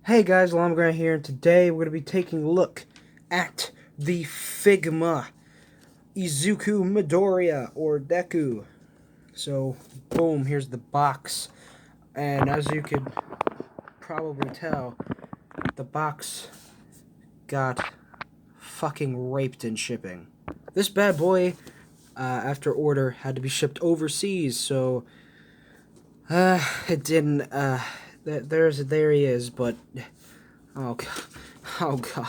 Hey guys, Grant here, and today we're going to be taking a look at the Figma Izuku Midoriya, or Deku. So, boom, here's the box. And as you could probably tell, the box got fucking raped in shipping. This bad boy, after order, had to be shipped overseas, so it didn't, there he is, but oh god. Oh god.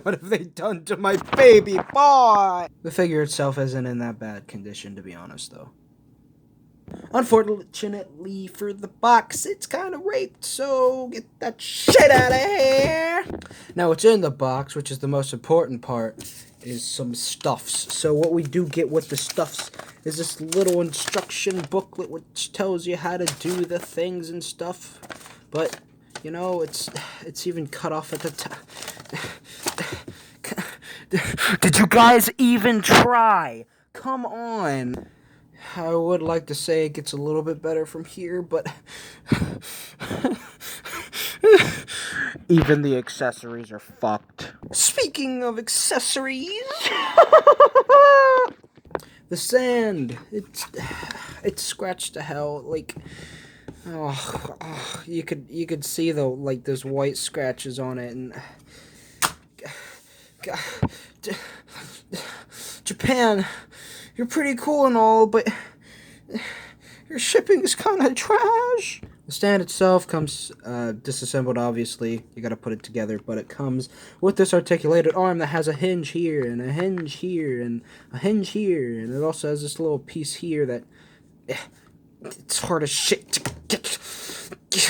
What have they done to my baby boy? The figure itself isn't in that bad condition, to be honest, though. Unfortunately for the box, it's kind of raped, so get that shit out of here! Now, what's in the box, which is the most important part, is some stuffs. So what we do get with the stuffs is this little instruction booklet which tells you how to do the things and stuff. But, you know, it's even cut off at the top. Did you guys even try? Come on. I would like to say it gets a little bit better from here, but even the accessories are fucked. Speaking of accessories, the sand, it's scratched to hell. Like, you could see though, like there's white scratches on it, and God, Japan, you're pretty cool and all, but your shipping is kind of trash. The stand itself comes disassembled, obviously. You gotta put it together, but it comes with this articulated arm that has a hinge here, and a hinge here, and a hinge here, and it also has this little piece here that it's hard as shit to get. It's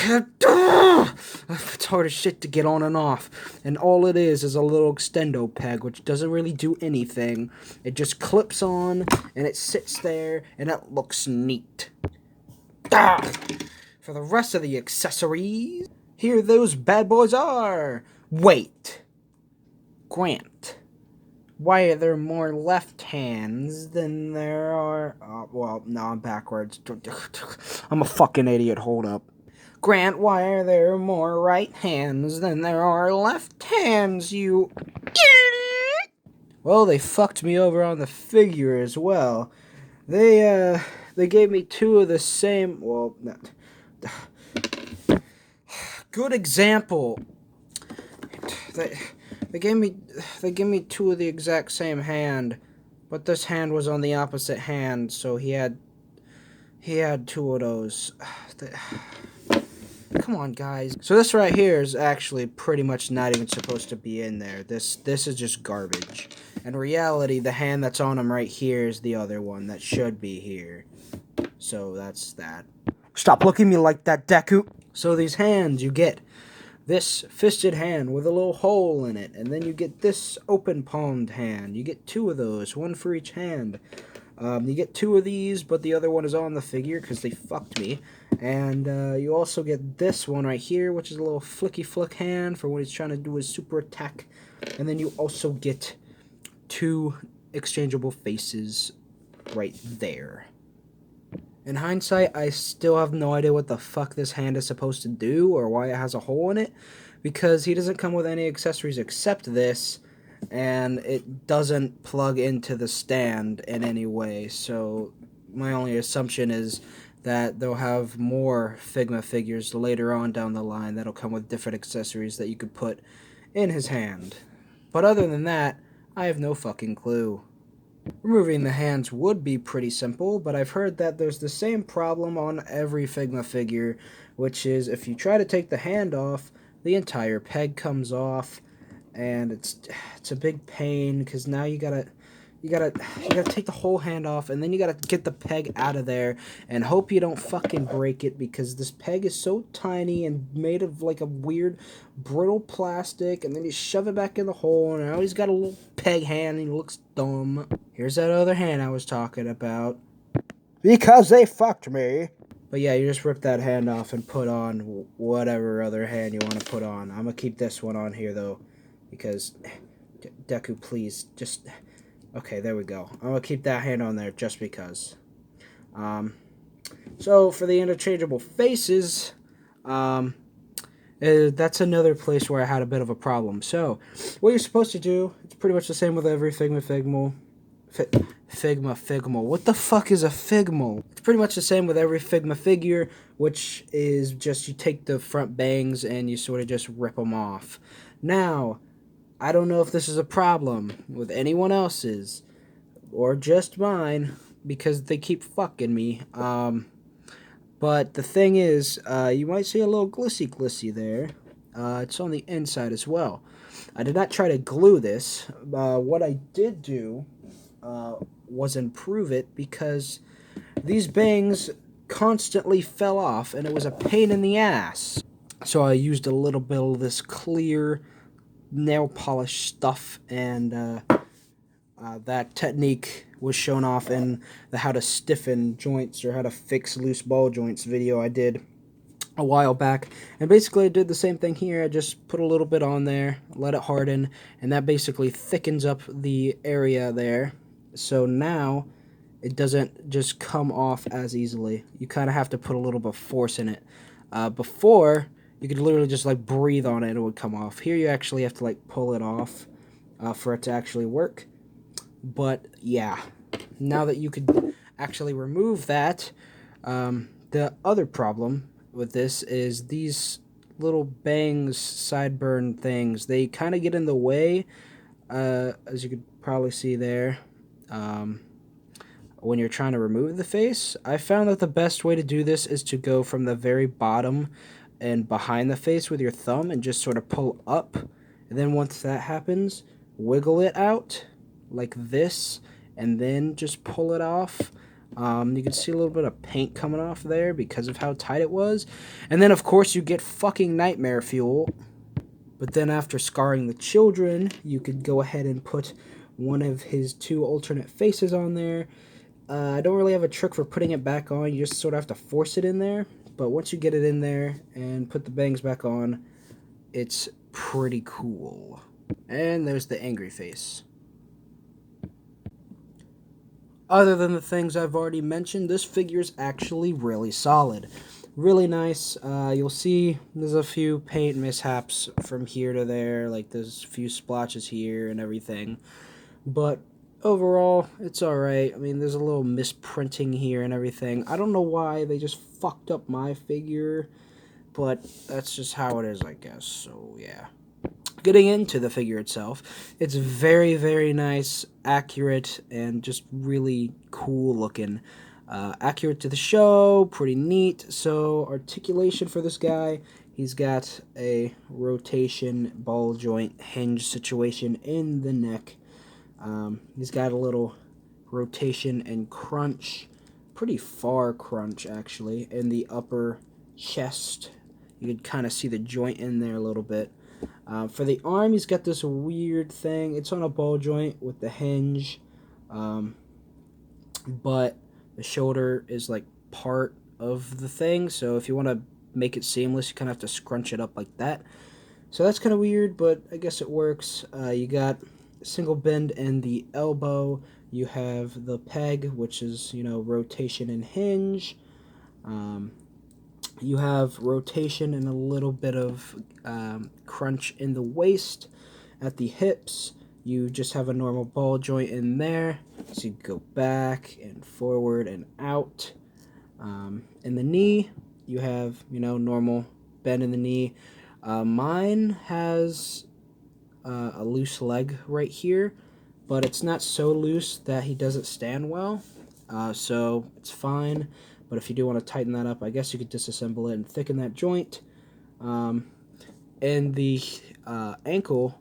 hard as shit to get on and off, and all it is a little extendo peg, which doesn't really do anything. It just clips on, and it sits there, and it looks neat. For the rest of the accessories, here those bad boys are. Wait, Grant, why are there more left hands than there are... well, no, I'm backwards. I'm a fucking idiot, hold up. Grant, why are there more right hands than there are left hands, you... Well, they fucked me over on the figure as well. They gave me two of the same... well, no. Good example. They gave me two of the exact same hand, but this hand was on the opposite hand, so he had two of those. Come on, guys. So this right here is actually pretty much not even supposed to be in there. This is just garbage. In reality, the hand that's on him right here is the other one that should be here. So that's that. Stop looking at me like that, Deku. So these hands, you get this fisted hand with a little hole in it, and then you get this open palmed hand. You get two of those, one for each hand. You get two of these, but the other one is on the figure because they fucked me. And you also get this one right here, which is a little flicky flick hand for when he's trying to do his super attack. And then you also get two exchangeable faces right there. In hindsight, I still have no idea what the fuck this hand is supposed to do or why it has a hole in it, because he doesn't come with any accessories except this, and it doesn't plug into the stand in any way, so my only assumption is that they'll have more Figma figures later on down the line that'll come with different accessories that you could put in his hand. But other than that, I have no fucking clue. Removing the hands would be pretty simple, but I've heard that there's the same problem on every Figma figure, which is if you try to take the hand off, the entire peg comes off, and it's a big pain because now you gotta take the whole hand off, and then you gotta get the peg out of there and hope you don't fucking break it, because this peg is so tiny and made of like a weird brittle plastic, and then you shove it back in the hole, and now he's got a little peg hand and he looks dumb. Here's that other hand I was talking about. Because they fucked me. But yeah, you just rip that hand off and put on whatever other hand you want to put on. I'm gonna keep this one on here though, because Deku, please, just... okay, there we go. I'm gonna keep that hand on there just because. So for the interchangeable faces, That's another place where I had a bit of a problem. So, what you're supposed to do, it's pretty much the same with every Figma. What the fuck is a Figma? It's pretty much the same with every Figma figure, which is just you take the front bangs and you sort of just rip them off. Now, I don't know if this is a problem with anyone else's or just mine because they keep fucking me. But the thing is, you might see a little glissy there. It's on the inside as well. I did not try to glue this. What I did do was improve it because these bangs constantly fell off and it was a pain in the ass. So I used a little bit of this clear nail polish stuff, and that technique was shown off in the how to stiffen joints or how to fix loose ball joints video I did a while back. And basically I did the same thing here. I just put a little bit on there, let it harden, and that basically thickens up the area there. So now it doesn't just come off as easily. You kind of have to put a little bit of force in it. Before, you could literally just like breathe on it and it would come off. Here you actually have to like pull it off for it to actually work. But yeah, now that you could actually remove that, the other problem with this is these little bangs, sideburn things, they kind of get in the way, as you could probably see there. When you're trying to remove the face, I found that the best way to do this is to go from the very bottom and behind the face with your thumb and just sort of pull up. And then once that happens, wiggle it out like this and then just pull it off. You can see a little bit of paint coming off there because of how tight it was. And then, of course, you get fucking nightmare fuel. But then after scarring the children, you could go ahead and put one of his two alternate faces on there. I don't really have a trick for putting it back on. You just sort of have to force it in there. But once you get it in there and put the bangs back on, it's pretty cool. And there's the angry face. Other than the things I've already mentioned, this figure is actually really solid. Really nice. You'll see there's a few paint mishaps from here to there. Like there's a few splotches here and everything. But overall, it's alright. I mean, there's a little misprinting here and everything. I don't know why they just fucked up my figure, but that's just how it is, I guess. So, yeah. Getting into the figure itself, it's very, very nice, accurate, and just really cool looking. Accurate to the show, pretty neat. So, articulation for this guy, he's got a rotation ball joint hinge situation in the neck. He's got a little rotation and crunch, pretty far crunch actually, in the upper chest. You can kind of see the joint in there a little bit. For the arm, he's got this weird thing. It's on a ball joint with the hinge, but the shoulder is like part of the thing. So if you want to make it seamless, you kind of have to scrunch it up like that. So that's kind of weird, but I guess it works. You got single bend in the elbow. You have the peg, which is, you know, rotation and hinge. You have rotation and a little bit of crunch in the waist. At the hips, you just have a normal ball joint in there. So you go back and forward and out. In the knee, you have, you know, normal bend in the knee. Mine has a loose leg right here, but it's not so loose that he doesn't stand well, so it's fine. But if you do want to tighten that up, I guess you could disassemble it and thicken that joint. In the ankle,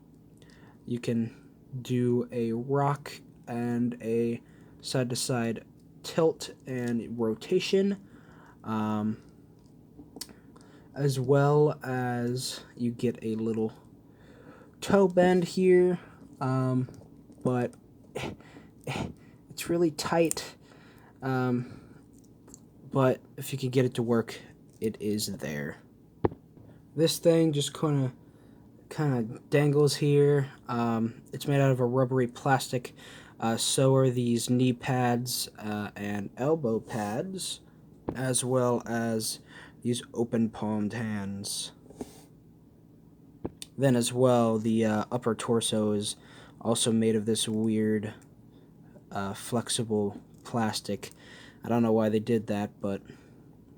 you can do a rock and a side-to-side tilt and rotation, as well as you get a little toe bend here, but it's really tight, but if you can get it to work, it is there. This thing just kind of dangles here. It's made out of a rubbery plastic, so are these knee pads and elbow pads, as well as these open palmed hands. Then as well, the upper torso is also made of this weird flexible plastic. I don't know why they did that, but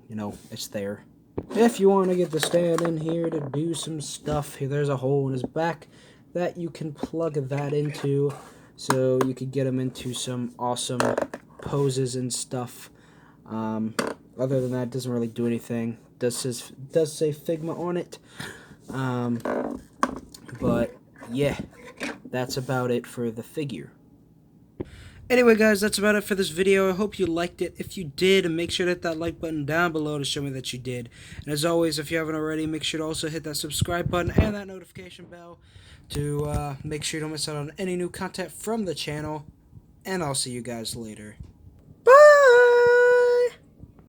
you know, it's there. If you want to get the stand in here to do some stuff, there's a hole in his back that you can plug that into, so you could get him into some awesome poses and stuff. Other than that, it doesn't really do anything. Does say Figma on it. But yeah, that's about it for the figure. Anyway, guys, that's about it for this video. I hope you liked it. If you did, make sure to hit that like button down below to show me that you did. And as always, if you haven't already, make sure to also hit that subscribe button and that notification bell to make sure you don't miss out on any new content from the channel. And I'll see you guys later.